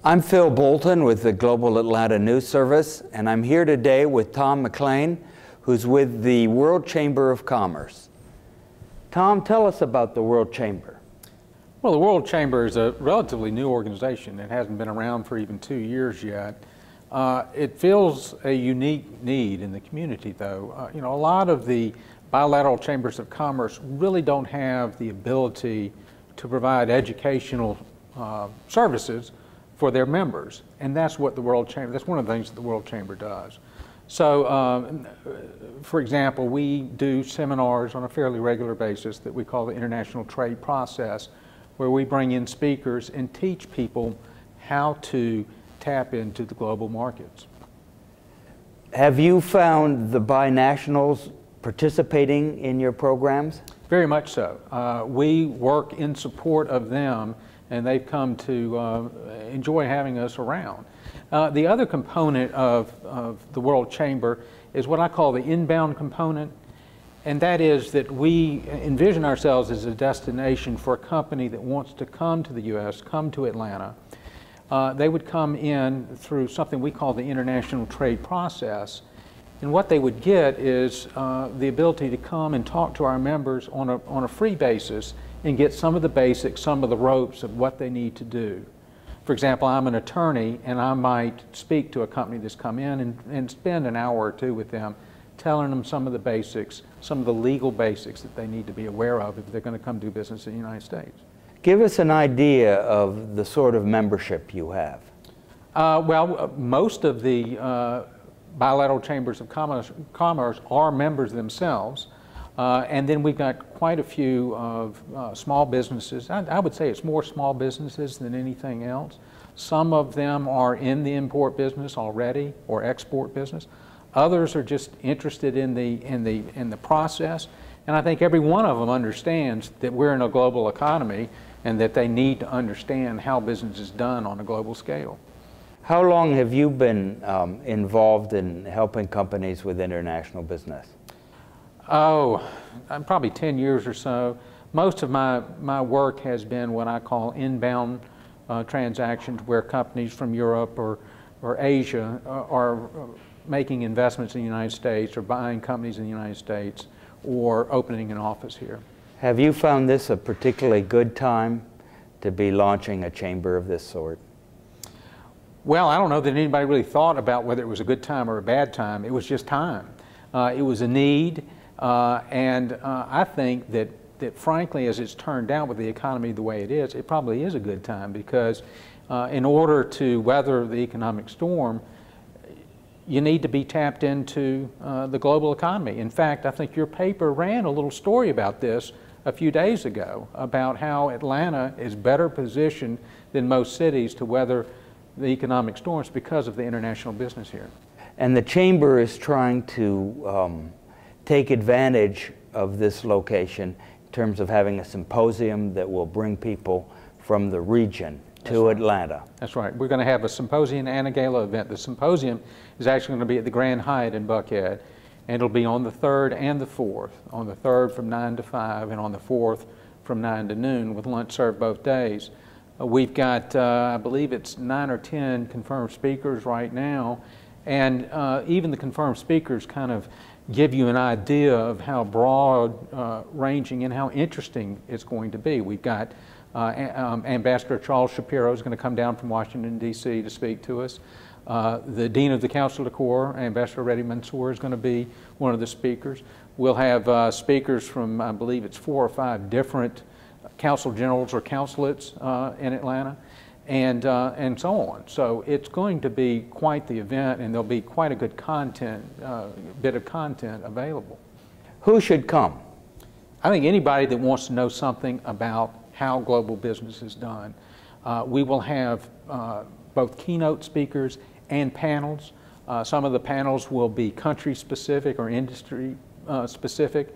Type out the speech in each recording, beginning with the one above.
I'm Phil Bolton with the Global Atlanta News Service, and I'm here today with Tom McLain, who's with the World Chamber of Commerce. Tom, tell us about the World Chamber. Well, the World Chamber is a relatively new organization. It hasn't been around for even 2 years yet. It fills a unique need in the community, though. A lot of the bilateral chambers of commerce really don't have the ability to provide educational services for their members, and that's what the World Chamber, that's one of the things that the World Chamber does. So, for example, we do seminars on a fairly regular basis that we call the International Trade Process, where we bring in speakers and teach people how to tap into the global markets. Have you found the binationals participating in your programs? Very much so. We work in support of them, and they've come to enjoy having us around. The other component of the World Chamber is what I call the inbound component, and that is that we envision ourselves as a destination for a company that wants to come to the U.S., come to Atlanta. They would come in through something we call the International Trade Process, and what they would get is the ability to come and talk to our members on a free basis and get some of the basics, some of the ropes of what they need to do. For example, I'm an attorney, and I might speak to a company that's come in and spend an hour or two with them, telling them some of the basics, some of the legal basics that they need to be aware of if they're going to come do business in the United States. Give us an idea of the sort of membership you have. Most of the bilateral chambers of commerce are members themselves. And then we've got quite a few of small businesses. I would say it's more small businesses than anything else. Some of them are in the import business already or export business. Others are just interested in the process. And I think every one of them understands that we're in a global economy and that they need to understand how business is done on a global scale. How long have you been involved in helping companies with international business? Oh, probably 10 years or so. Most of my work has been what I call inbound transactions, where companies from Europe or Asia are making investments in the United States or buying companies in the United States or opening an office here. Have you found this a particularly good time to be launching a chamber of this sort? Well, I don't know that anybody really thought about whether it was a good time or a bad time. It was just time. It was a need. And I think that frankly, as it's turned out with the economy the way it is, it probably is a good time, because in order to weather the economic storm, you need to be tapped into the global economy. In fact, I think your paper ran a little story about this a few days ago, about how Atlanta is better positioned than most cities to weather the economic storms because of the international business here. And the Chamber is trying to take advantage of this location in terms of having a symposium that will bring people from the region to Atlanta. That's right. We're going to have a symposium and a gala event. The symposium is actually going to be at the Grand Hyatt in Buckhead, and it'll be on the 3rd and the 4th. On the 3rd from 9 to 5, and on the 4th from 9 to noon, with lunch served both days. We've got, I believe it's 9 or 10 confirmed speakers right now, and even the confirmed speakers kind of give you an idea of how broad ranging and how interesting it's going to be. We've got Ambassador Charles Shapiro is going to come down from Washington, D.C. to speak to us. The Dean of the Council of Corps, Ambassador Reddy Mansour, is going to be one of the speakers. We'll have speakers from, I believe it's 4 or 5 different council generals or consulates in Atlanta, and so on. So it's going to be quite the event, and there'll be quite a good bit of content available. Who should come? I think anybody that wants to know something about how global business is done. We will have both keynote speakers and panels. Some of the panels will be country specific or industry specific,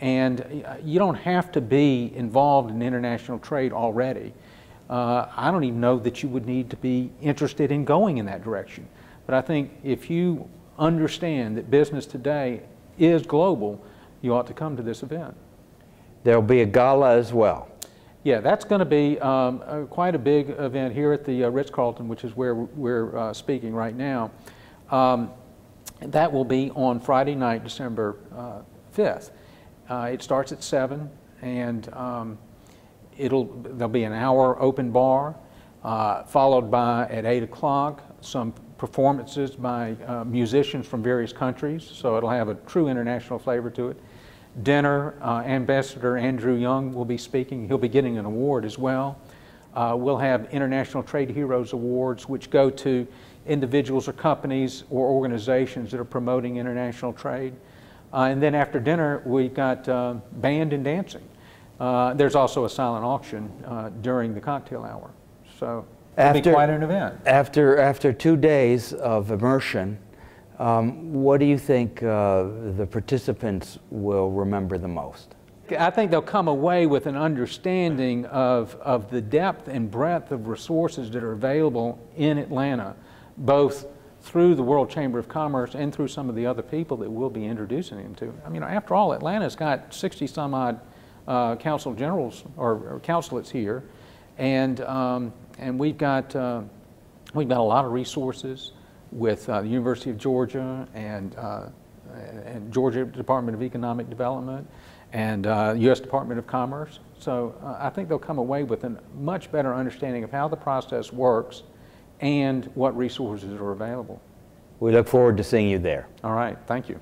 and you don't have to be involved in international trade already. I don't even know that you would need to be interested in going in that direction. But I think if you understand that business today is global, you ought to come to this event. There'll be a gala as well. Yeah, that's going to be quite a big event here at the Ritz-Carlton, which is where we're speaking right now. That will be on Friday night, December 5th. It starts at 7, and there'll be an hour open bar, followed by, at 8 o'clock, some performances by musicians from various countries, so it'll have a true international flavor to it. Dinner, Ambassador Andrew Young will be speaking. He'll be getting an award as well. We'll have International Trade Heroes Awards, which go to individuals or companies or organizations that are promoting international trade. And then after dinner, we've got band and dancing. There's also a silent auction during the cocktail hour. So it'll be quite an event. After 2 days of immersion, what do you think the participants will remember the most? I think they'll come away with an understanding of the depth and breadth of resources that are available in Atlanta, both through the World Chamber of Commerce and through some of the other people that we'll be introducing them to. I mean, after all, Atlanta's got 60 some odd consul generals or consulates here, and we've got a lot of resources with the University of Georgia and Georgia Department of Economic Development and U.S. Department of Commerce. So I think they'll come away with a much better understanding of how the process works and what resources are available. We look forward to seeing you there. All right, thank you.